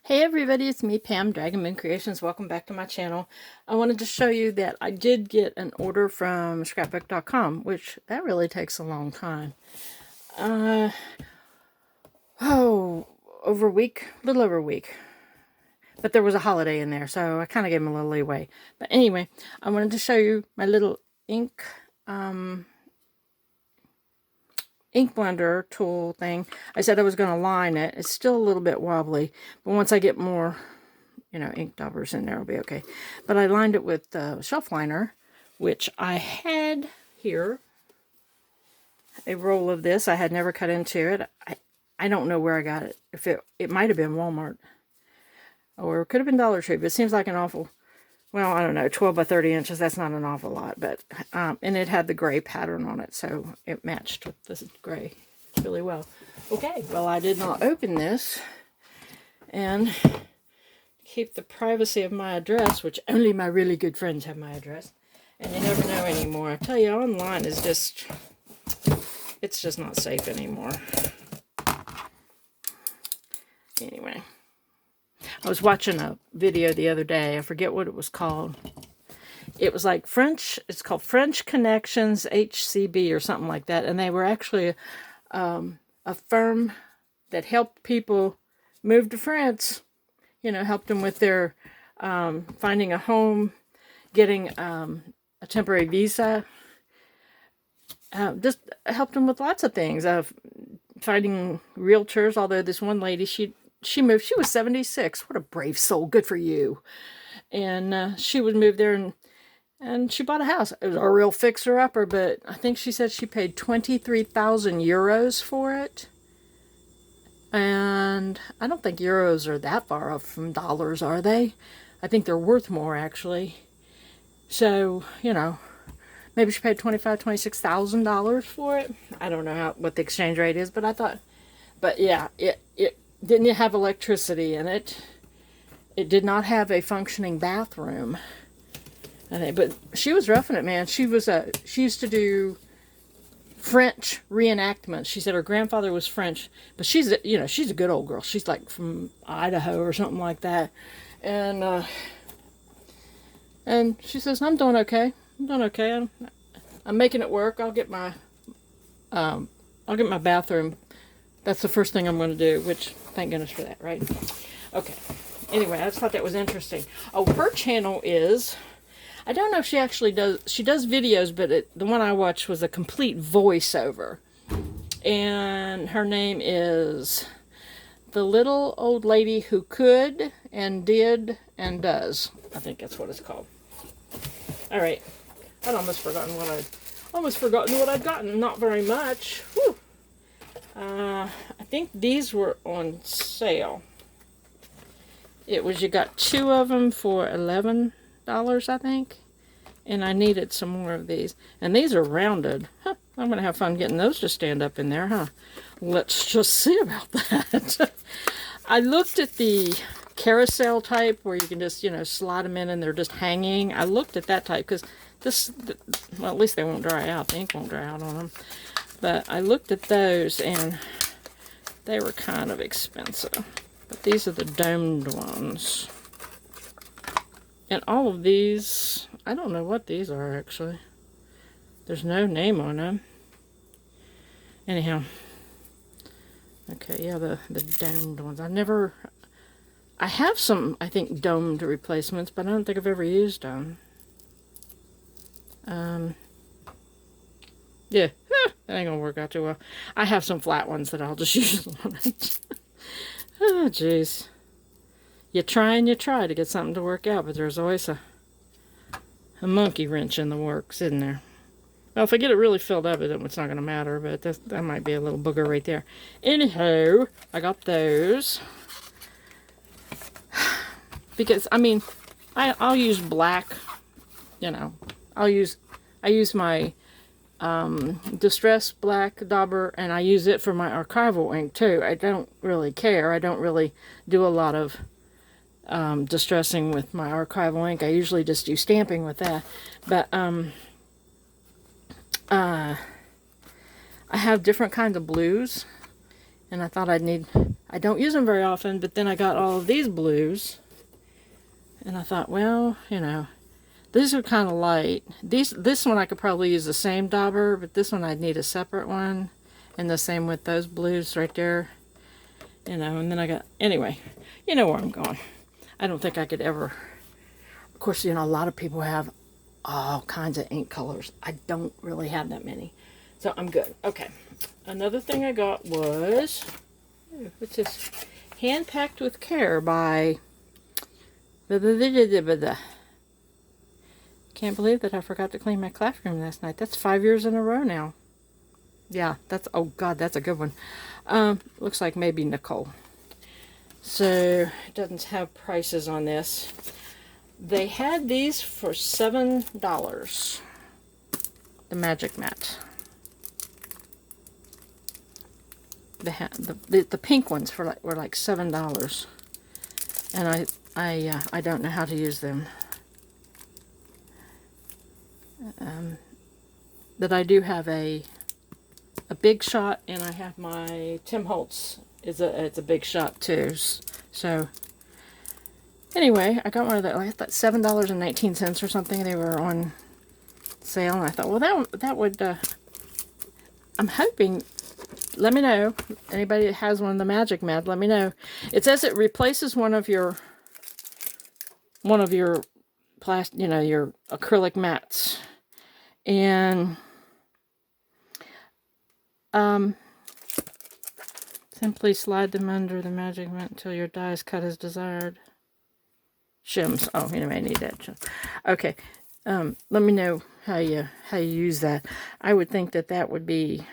Hey everybody, it's me, Pam, Dragon Moon Creations. Welcome back to my channel. I wanted to show you that I did get an order from scrapbook.com, which that really takes a long time. Over a week, a little over a week. But there was a holiday in there, so I kind of gave them a little leeway. But anyway, I wanted to show you my little ink blender tool thing. I said I was going to line it. It's still a little bit wobbly, but once I get more ink daubers in there, it'll be okay. But I lined it with shelf liner, which I had here. A roll of this. I had never cut into it. I don't know where I got it. If it might have been Walmart. Or it could have been Dollar Tree, but it seems like an awful, well, I don't know, 12 by 30 inches. That's not an awful lot, but, and it had the gray pattern on it, so it matched with this gray really well. Okay, well, I did not open this, and keep the privacy of my address, which only my really good friends have my address, and you never know anymore. I tell you, online is just, it's just not safe anymore. Anyway, I was watching a video the other day. I forget what it was called. It was like French, it's called French Connections HCB or something like that, and they were actually a firm that helped people move to France. You know, helped them with their finding a home, getting a temporary visa. Just helped them with lots of things. Finding realtors, although this one lady, she moved, she was 76. What a brave soul. Good for you. And she would move there and she bought a house. It was a real fixer-upper, but I think she said she paid 23,000 euros for it. And I don't think euros are that far off from dollars, are they? I think they're worth more, actually. So, you know, maybe she paid $26,000 for it. I don't know what the exchange rate is, but I thought, but yeah, it didn't have electricity in it. It did not have a functioning bathroom. But she was roughing it, man. She used to do French reenactments. She said her grandfather was French, but she's a good old girl. She's like from Idaho or something like that. And she says, I'm doing okay. I'm making it work. I'll get my bathroom. That's the first thing I'm going to do, which, thank goodness for that, right? Okay. Anyway, I just thought that was interesting. Oh, her channel is, I don't know if she actually does, she does videos, but the one I watched was a complete voiceover. And her name is The Little Old Lady Who Could and Did and Does. I think that's what it's called. All right. I'd almost forgotten what I'd gotten. Not very much. Whew. I think these were on sale. It was, you got 2 of them for $11, I think. And I needed some more of these. And these are rounded. Huh, I'm going to have fun getting those to stand up in there, huh? Let's just see about that. I looked at the carousel type where you can just, slide them in and they're just hanging. I looked at that type because well, at least they won't dry out. The ink won't dry out on them. But I looked at those and they were kind of expensive. But these are the domed ones. And all of these, I don't know what these are actually. There's no name on them. Anyhow. Okay, yeah, the domed ones. I have some, I think, domed replacements, but I don't think I've ever used them. Yeah, that ain't gonna work out too well. I have some flat ones that I'll just use on it. Oh, jeez. You try and you try to get something to work out, but there's always a monkey wrench in the works, isn't there? Well, if I get it really filled up, it's not going to matter, but that might be a little booger right there. Anyhow, I got those. Because, I mean, I'll use black, I use my Distress Black Dauber, and I use it for my archival ink too. I don't really care. I don't really do a lot of distressing with my archival ink. I usually just do stamping with that. But I have different kinds of blues, and I thought I'd need I don't use them very often, but then I got all of these blues. And I thought, well, you know, these are kind of light. This one I could probably use the same dauber, but this one I'd need a separate one. And the same with those blues right there. You know, and then I got, anyway, you know where I'm going. I don't think I could ever, of course, you know, a lot of people have all kinds of ink colors. I don't really have that many. So I'm good. Okay. Another thing I got was, what's this? Hand Packed with Care by, can't believe that I forgot to clean my classroom last night. That's 5 years in a row now. Yeah, that's, oh God, that's a good one. Looks like maybe Nicole. So, it doesn't have prices on this. They had these for $7. The Magic Mat. The pink ones were like $7. And I don't know how to use them. But I do have a Big Shot, and I have my Tim Holtz. It's a Big Shot too. So anyway, I got one of those. I thought $7.19 or something. They were on sale, and I thought, well, that would. I'm hoping. Let me know. Anybody that has one of the Magic Mat, let me know. It says it replaces one of your plastic, you know, your acrylic mats, and simply slide them under the Magic Mat until your die is cut as desired. Shims. Oh, you may need that. Okay. Let me know how you use that. I would think that would be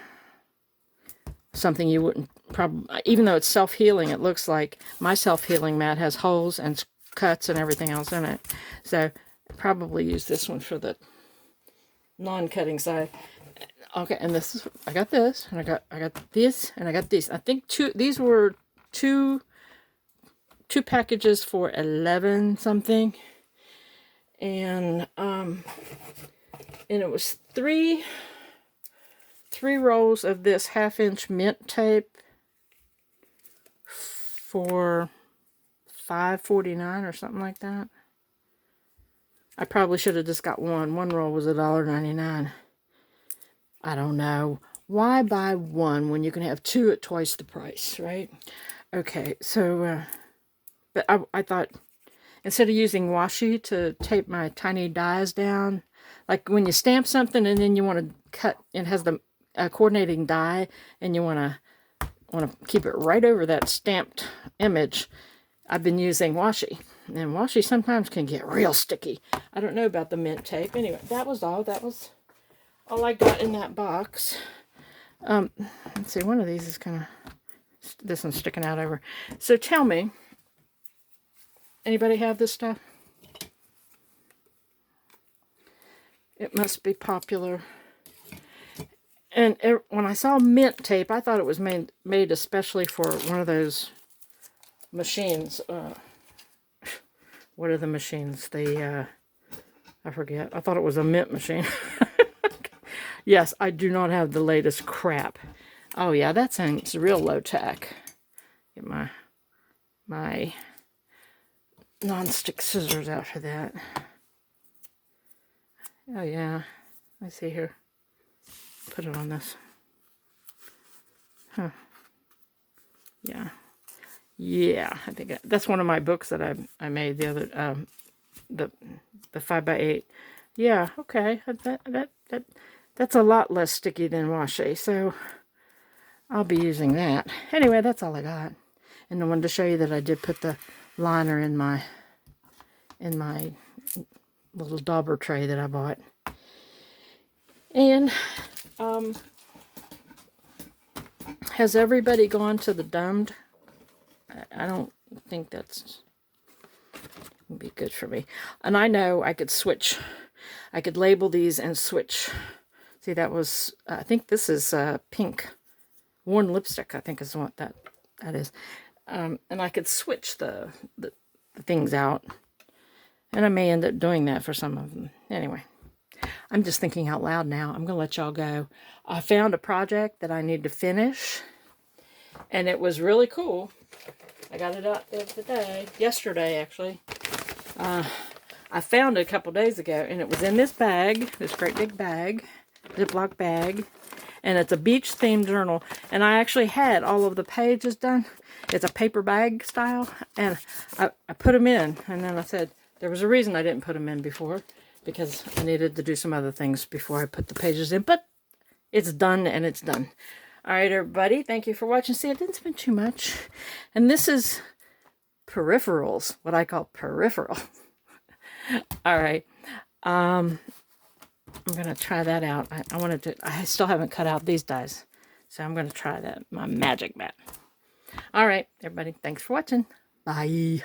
something you wouldn't probably, even though it's self-healing, it looks like my self-healing mat has holes and cuts and everything else in it. So probably use this one for the non-cutting side. Okay, and this is, I got this, and I got this, and I got these. I think these were two packages for 11 something, and it was three rolls of this 1/2-inch mint tape for $5.49 or something like that. I probably should have just got one. One roll was $1.99. I don't know. Why buy one when you can have two at twice the price, right? Okay, so, but I thought, instead of using washi to tape my tiny dies down, like when you stamp something and then you want to cut, it has the coordinating die, and you want to keep it right over that stamped image, I've been using washi. And washi sometimes can get real sticky. I don't know about the mint tape. Anyway, that was all. That was all I got in that box. Let's see, one of these is kind of, this one's sticking out over. So tell me, anybody have this stuff? It must be popular. And when I saw mint tape, I thought it was made especially for one of those machines. What are the machines? I forget. I thought it was a mint machine. Yes, I do not have the latest crap. Oh yeah, that sounds real low tech. Get my non-stick scissors out for that. Oh yeah, I see here. Put it on this. Huh. Yeah. Yeah, I think that's one of my books that I made the other, the 5x8. Yeah, okay. That's a lot less sticky than washi, so I'll be using that. Anyway, that's all I got. And I wanted to show you that I did put the liner in my little dauber tray that I bought. And has everybody gone to the domed? I don't think that's would be good for me. And I know I could switch. I could label these and switch. See, that was, I think this is pink. Worn lipstick, I think is what that is. And I could switch the things out. And I may end up doing that for some of them. Anyway, I'm just thinking out loud now. I'm going to let y'all go. I found a project that I need to finish. And it was really cool. I got it out the other day, yesterday actually. I found it a couple days ago, and it was in this bag, this great big bag, Ziploc bag, and it's a beach themed journal. And I actually had all of the pages done. It's a paper bag style, and I put them in, and then I said there was a reason I didn't put them in before, because I needed to do some other things before I put the pages in, but it's done, and it's done. All right, everybody, thank you for watching. See, I didn't spend too much. And this is peripherals, what I call peripheral. All right. I'm going to try that out. I still haven't cut out these dies. So I'm going to try that, my magic mat. All right, everybody, thanks for watching. Bye.